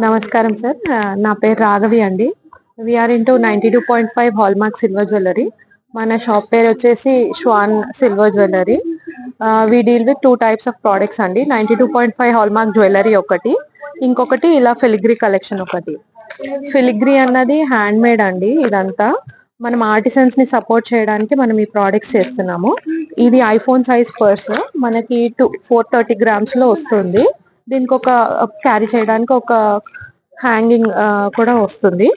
నమస్కారం సార్. నా పేరు రాఘవి అండి. We're into 92.5 hallmark silver jewellery. మన షాప్ పేరు వచ్చేసి Swan silver jewellery. We deal with two types of products అండి. 92.5 హాల్మార్క్ జ్యువెలరీ ఒకటి, ఇంకొకటి ఇలా ఫిలిగ్రీ కలెక్షన్ ఒకటి. ఫిలిగ్రీ అన్నది హ్యాండ్ మేడ్ అండి. ఇదంతా మనం ఆర్టిసన్స్ ని సపోర్ట్ చేయడానికి మనం ఈ ప్రోడక్ట్స్ చేస్తున్నాము. ఇది ఐఫోన్ సైజ్ పర్స్ మనకి 430 గ్రామ్స్ లో వస్తుంది. దీనికి ఒక క్యారీ చేయడానికి ఒక హ్యాంగింగ్ కూడా వస్తుంది.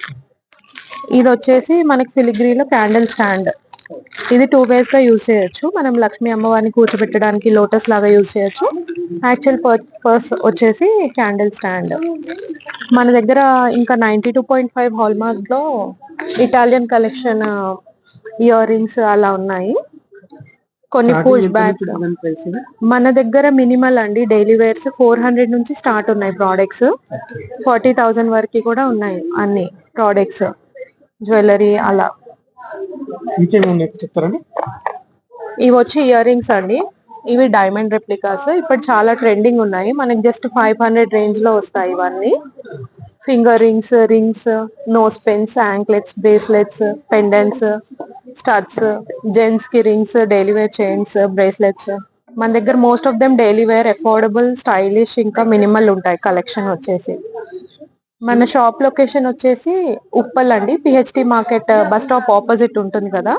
ఇది వచ్చేసి మనకి ఫిలిగ్రీలో క్యాండిల్ స్టాండ్. ఇది 2 వేస్ గా యూజ్ చేయొచ్చు. మనం లక్ష్మీ అమ్మవారిని కూర్చోబెట్టడానికి లోటస్ లాగా యూజ్ చేయొచ్చు. యాక్చువల్ పర్స్ వచ్చేసి క్యాండిల్ స్టాండ్. మన దగ్గర ఇంకా 92.5 హాల్మార్క్ లో ఇటాలియన్ కలెక్షన్ ఇయర్ రింగ్స్ అలా ఉన్నాయి. కొన్ని పుష్ బ్యాక్ మన దగ్గర మినిమల్ అండి. డైలీ వేర్స్ 400 నుంచి స్టార్ట్ ఉన్నాయి ప్రోడక్ట్స్. 40,000 వరకు కూడా ఉన్నాయి అన్ని ప్రోడక్ట్స్, జ్యువెలరీ అలా. ఇవి వచ్చి ఇయర్ రింగ్స్ అండి. ఇవి డైమండ్ రెప్లికాస్. ఇప్పుడు చాలా ట్రెండింగ్ ఉన్నాయి. మనకి జస్ట్ 500 రేంజ్ లో వస్తాయి ఇవన్నీ. Finger rings, rings, nose pins, anklets, bracelets, pendants, studs, gents కి rings, daily wear chains, bracelets. మన దగ్గర most of them daily wear, affordable, stylish, ఇంకా మినిమల్ ఉంటాయి కలెక్షన్ వచ్చేసి. మన షాప్ లొకేషన్ వచ్చేసి ఉప్పల్ అండి. PhD market bus stop opposite ఉంటుంది కదా,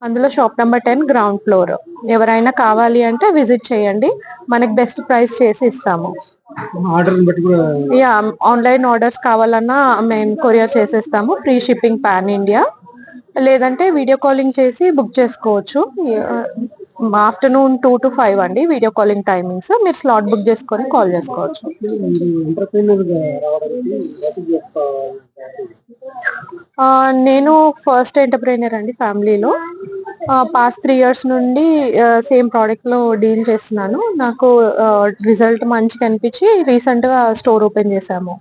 అందులో షాప్ నెంబర్ 10 గ్రౌండ్ ఫ్లోర్. ఎవరైనా కావాలి అంటే విజిట్ చేయండి. మనకి బెస్ట్ ప్రైస్ చేసి ఇస్తాము. యా, ఆన్లైన్ ఆర్డర్స్ కావాలన్నా మేము కొరియర్ చేసేస్తాము. Free shipping pan India. లేదంటే వీడియో కాలింగ్ చేసి బుక్ చేసుకోవచ్చు. ఆఫ్టర్నూన్ 2 to 5 అండి వీడియో కాలింగ్ టైమింగ్స్. మీరు స్లాట్ బుక్ చేసుకొని కాల్ చేసుకోవచ్చు. నేను ఫస్ట్ ఎంటర్ప్రైనర్ అండి ఫ్యామిలీలో. పాస్ట్ 3 years నుండి సేమ్ ప్రోడక్ట్ లో డీల్ చేస్తున్నాను. నాకు రిజల్ట్ మంచిగా అనిపించి రీసెంట్ గా స్టోర్ ఓపెన్ చేశాము.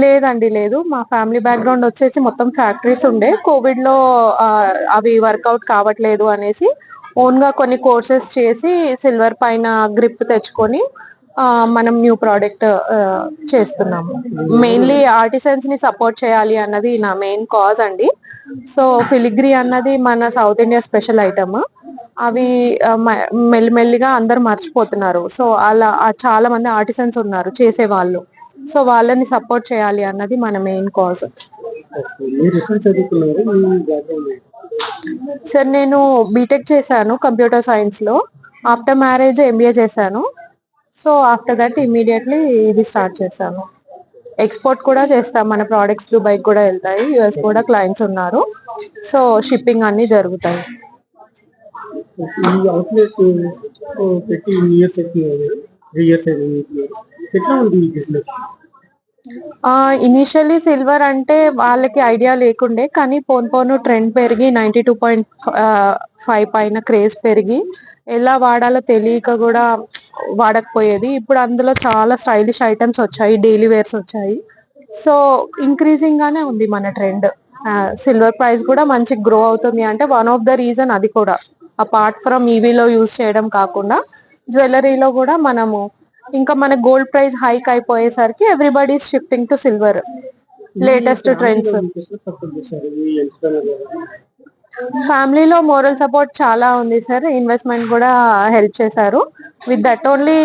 లేదండి, లేదు. మా ఫ్యామిలీ బ్యాక్గ్రౌండ్ వచ్చేసి మొత్తం ఫ్యాక్టరీస్ ఉండే. కోవిడ్ లో అవి వర్కౌట్ కావట్లేదు అనేసి ఓన్ గా కొన్ని కోర్సెస్ చేసి సిల్వర్ పైన గ్రిప్ తెచ్చుకొని మనం న్యూ ప్రోడక్ట్ చేస్తున్నాము. మెయిన్లీ ఆర్టిసన్స్ ని సపోర్ట్ చేయాలి అన్నది నా మెయిన్ కాజ్ అండి. సో ఫిలిగ్రీ అన్నది మన సౌత్ ఇండియా స్పెషల్ ఐటమ్. అవి మెల్లిమెల్లిగా అందరు మర్చిపోతున్నారు. సో అలా చాలా మంది ఆర్టిసన్స్ ఉన్నారు చేసే వాళ్ళు. సో వాళ్ళని సపోర్ట్ చేయాలి అన్నది మన మెయిన్ కాజ్. సార్ నేను బీటెక్ చేశాను కంప్యూటర్ సైన్స్ లో. ఆఫ్టర్ మ్యారేజ్ ఎంబీఏ చేశాను. సో ఆఫ్టర్ దట్ ఇమీడియట్లీ ఇది స్టార్ట్ చేశాను. ఎక్స్పోర్ట్ కూడా చేస్తాం. మన ప్రోడక్ట్స్ దుబాయ్ కూడా వెళ్తాయి. యుఎస్ కూడా క్లయింట్స్ ఉన్నారు. సో షిప్పింగ్ అన్ని జరుగుతాయి. ఇనిషియల్లీ సిల్వర్ అంటే వాళ్ళకి ఐడియా లేకుండే, కానీ పోను పోను ట్రెండ్ పెరిగి 92.5 పైన క్రేజ్ పెరిగి ఎలా వాడాలో తెలియక కూడా వాడకపోయేది. ఇప్పుడు అందులో చాలా స్టైలిష్ ఐటమ్స్ వచ్చాయి, డైలీ వేర్స్ వచ్చాయి. సో ఇంక్రీజింగ్ గానే ఉంది మన ట్రెండ్. సిల్వర్ ప్రైస్ కూడా మంచి గ్రో అవుతుంది అంటే వన్ ఆఫ్ ద రీజన్ అది కూడా. అపార్ట్ ఫ్రమ్ ఈవీలో యూజ్ చేయడం కాకుండా జ్యువెలరీలో కూడా మనము ఇంకా మన గోల్డ్ ప్రైస్ హైక్ అయిపోయేసరికి everybody shifting to silver. Latest trends. ఫ్యామిలీలో మోరల్ సపోర్ట్ చాలా ఉంది సార్. ఇన్వెస్ట్మెంట్ కూడా హెల్ప్ చేశారు. విత్ దట్ ఓన్లీ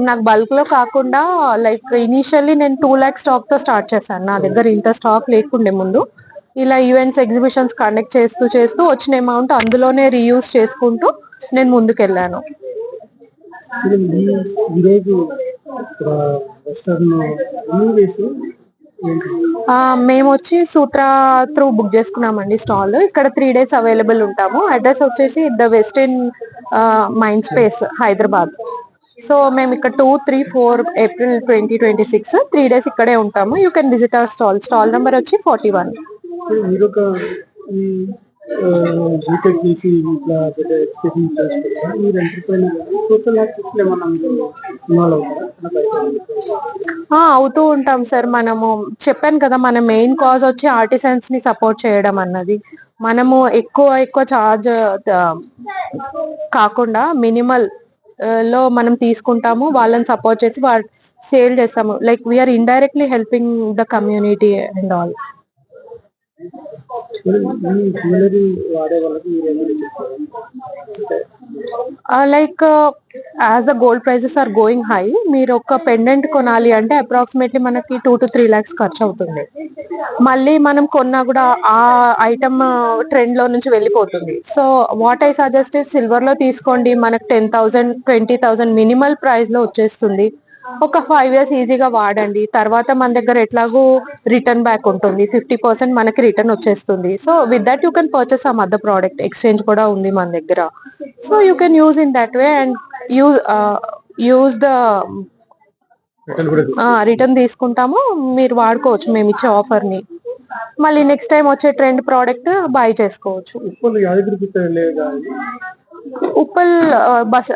నాకు బల్క్ లో కాకుండా లైక్ ఇనిషియల్లీ నేను 2 lakhs స్టాక్ తో స్టార్ట్ చేశాను. నా దగ్గర ఇంత స్టాక్ లేకుండే ముందు. ఇలా ఈవెంట్స్, ఎగ్జిబిషన్స్ కండక్ట్ చేస్తూ చేస్తూ వచ్చిన అమౌంట్ అందులోనే రీయూజ్ చేసుకుంటూ నేను ముందుకెళ్ళాను. మేము వచ్చి సూత్ర త్రూ బుక్ చేసుకున్నామండి స్టాల్. ఇక్కడ 3 days అవైలబుల్ ఉంటాము. అడ్రస్ వచ్చేసి the western mind space, Hyderabad. So మేము ఇక్కడ 2, 3, 4 April 2026 3 days ఇక్కడే ఉంటాము. You can visit our stall. Stall number వచ్చి 41. అవుతూ ఉంటాం సార్. మనము చెప్పాను కదా, మన మెయిన్ కాజ్ వచ్చి ఆర్టిసన్స్ ని సపోర్ట్ చేయడం అన్నది. మనము ఎక్కువ ఎక్కువ చార్జ్ కాకుండా మినిమల్ లో మనం తీసుకుంటాము, వాళ్ళని సపోర్ట్ చేసి సేల్ చేస్తాము. Like we are indirectly helping the community and all. Like as the gold prices are going high, మీరు ఒక పెండెంట్ కొనాలి అంటే అప్రాక్సిమేట్లీ మనకి 2 to 3 lakhs ఖర్చు అవుతుంది. మళ్ళీ మనం కొన్నా కూడా ఆ ఐటమ్ ట్రెండ్ లో నుంచి వెళ్ళిపోతుంది. So what I suggest silver లో తీసుకోండి, మనకు 10,000 20,000 మినిమల్ ప్రైస్ లో వచ్చేస్తుంది. ఒక 5 years ఈజీగా వాడండి. తర్వాత మన దగ్గర ఎట్లాగూ రిటర్న్ బ్యాక్ ఉంటుంది, 50% మనకి రిటర్న్ వచ్చేస్తుంది. So with that you can purchase some other product, exchange కూడా ఉంది మన దగ్గర. So you can use in that way and use use the return తీసుకుంటాము, మీరు వాడుకోవచ్చు మేము ఇచ్చే ఆఫర్ ని. మళ్ళీ నెక్స్ట్ టైం వచ్చే ట్రెండ్ ప్రోడక్ట్ బై చేసుకోవచ్చు. ఉప్పల్ బస్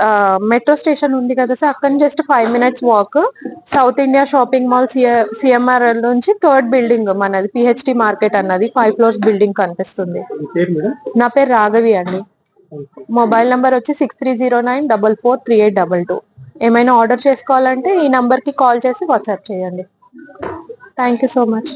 మెట్రో స్టేషన్ ఉంది కదా సార్, అక్కడ just 5 minutes walk. South India shopping mall CMRL నుంచి 3rd బిల్డింగ్ మనది పిహెచ్డి మార్కెట్ అన్నది 5 floors బిల్డింగ్ కనిపిస్తుంది. నా పేరు రాఘవి అండి. మొబైల్ నంబర్ వచ్చి 6309443822. ఏమైనా ఆర్డర్ చేసుకోవాలంటే ఈ నంబర్ కి కాల్ చేసి వాట్సాప్ చేయండి. Thank you so much.